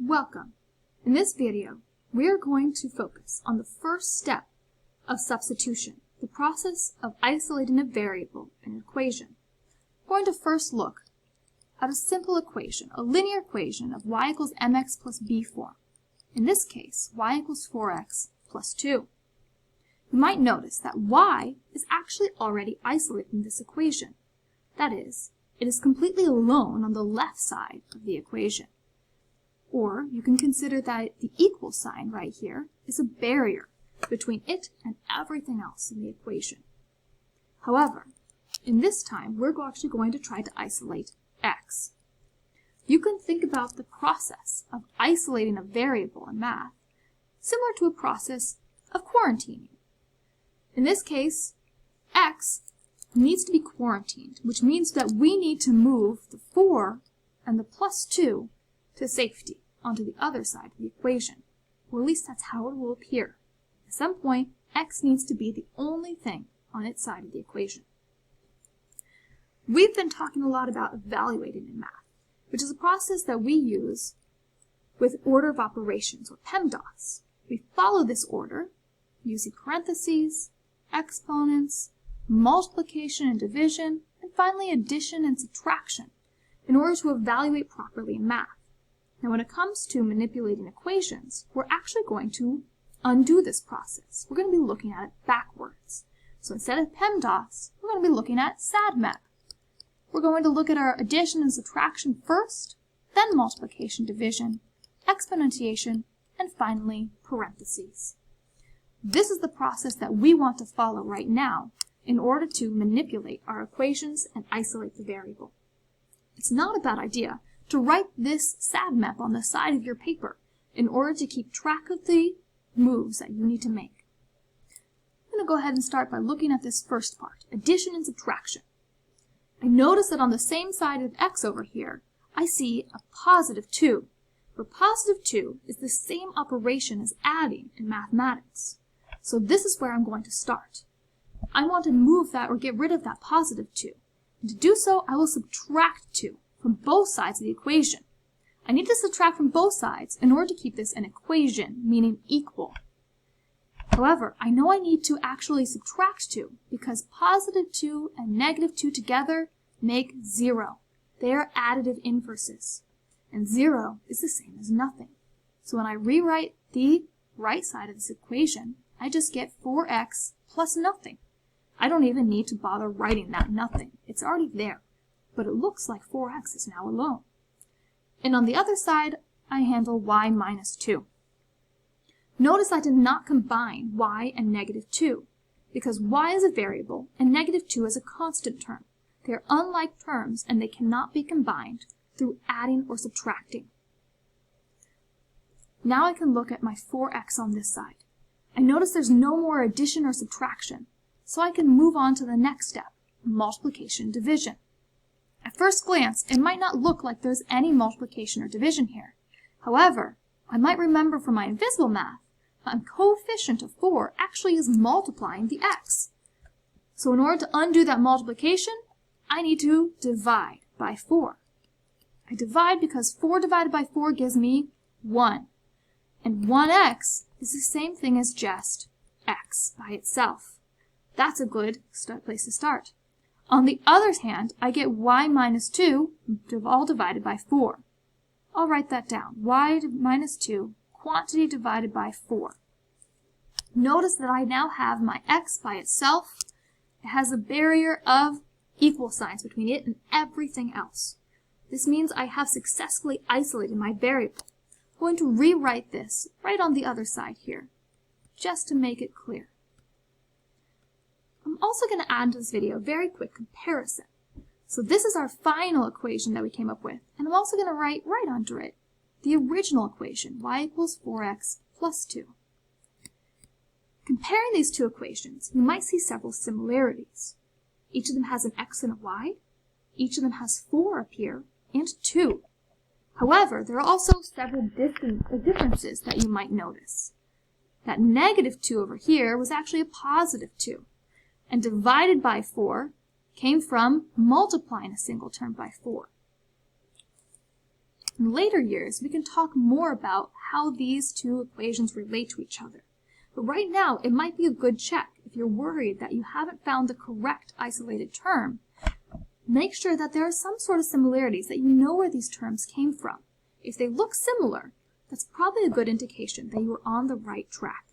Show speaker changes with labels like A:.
A: Welcome. In this video, we are going to focus on the first step of substitution, the process of isolating a variable in an equation. We're going to first look at a simple equation, a linear equation of y equals mx plus b form. In this case, y equals 4x plus 2. You might notice that y is actually already isolated in this equation. That is, it is completely alone on the left side of the equation. Or you can consider that the equal sign right here is a barrier between it and everything else in the equation. However, in this time, we're actually going to try to isolate x. You can think about the process of isolating a variable in math similar to a process of quarantining. In this case, x needs to be quarantined, which means that we need to move the 4 and the plus 2 to safety onto the other side of the equation, or at least that's how it will appear. At some point, x needs to be the only thing on its side of the equation. We've been talking a lot about evaluating in math, which is a process that we use with order of operations, or PEMDAS. We follow this order using parentheses, exponents, multiplication and division, and finally addition and subtraction in order to evaluate properly in math. Now when it comes to manipulating equations, we're actually going to undo this process. We're going to be looking at it backwards. So instead of PEMDAS, we're going to be looking at SADMAP. We're going to look at our addition and subtraction first, then multiplication, division, exponentiation, and finally parentheses. This is the process that we want to follow right now in order to manipulate our equations and isolate the variable. It's not a bad idea to write this SADMAP on the side of your paper in order to keep track of the moves that you need to make. I'm going to go ahead and start by looking at this first part, addition and subtraction. I notice that on the same side of x over here, I see a positive 2, where positive 2 is the same operation as adding in mathematics. So this is where I'm going to start. I want to move that or get rid of that positive 2. And to do so, I will subtract 2 from both sides of the equation. I need to subtract from both sides in order to keep this an equation, meaning equal. However, I know I need to actually subtract 2 because positive 2 and negative 2 together make 0. They are additive inverses, and 0 is the same as nothing. So when I rewrite the right side of this equation, I just get 4x plus nothing. I don't even need to bother writing that nothing. It's already there, but it looks like 4x is now alone. And on the other side, I handle y minus 2. Notice I did not combine y and negative 2, because y is a variable and negative 2 is a constant term. They are unlike terms and they cannot be combined through adding or subtracting. Now I can look at my 4x on this side. I notice there's no more addition or subtraction, so I can move on to the next step, multiplication and division. At first glance, it might not look like there's any multiplication or division here. However, I might remember from my invisible math, my coefficient of 4 actually is multiplying the x. So in order to undo that multiplication, I need to divide by 4. I divide because 4 divided by 4 gives me 1. And 1x is the same thing as just x by itself. That's a good place to start. On the other hand, I get y minus 2 all divided by 4. I'll write that down. Y minus 2, quantity divided by 4. Notice that I now have my x by itself. It has a barrier of equal signs between it and everything else. This means I have successfully isolated my variable. I'm going to rewrite this right on the other side here, just to make it clear. I'm also going to add to this video a very quick comparison. So this is our final equation that we came up with, and I'm also going to write right under it the original equation, y equals 4x plus 2. Comparing these two equations, you might see several similarities. Each of them has an x and a y. Each of them has 4 up here and 2. However, there are also several differences that you might notice. That negative 2 over here was actually a positive 2. And divided by 4 came from multiplying a single term by 4. In later years, we can talk more about how these two equations relate to each other. But right now, it might be a good check if you're worried that you haven't found the correct isolated term. Make sure that there are some sort of similarities, that you know where these terms came from. If they look similar, that's probably a good indication that you are on the right track.